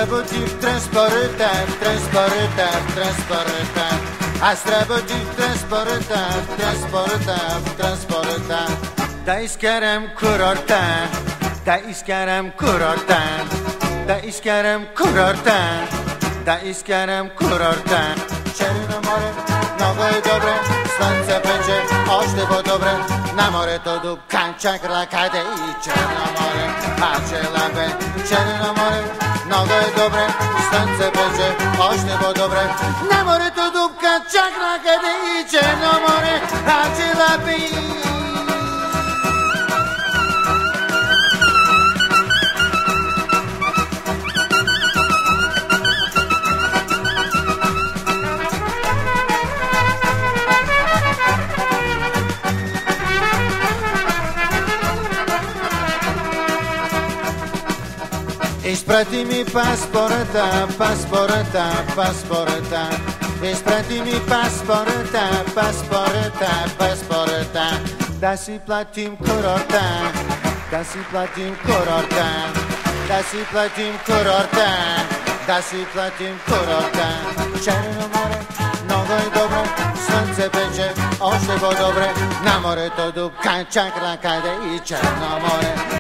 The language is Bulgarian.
treba ti v transporta, Аз трябва ти в транспорта, да изкарам курорта, да изкарам курорта. Черно море, много е добре, слънце пече, още по-добре, на морето дупка, чакра къде и Черно море, челабе, Черно море, много е добре, слънце пече, още по-добре, на морето дупка, чакра къде и Черно море, челабе. Изпрати ми паспорта, изпрати ми паспорта, да си платим курорта, Черно море, много е добре, слънце пече, още по-добре, на морето дупка, чакра къде и Черно море.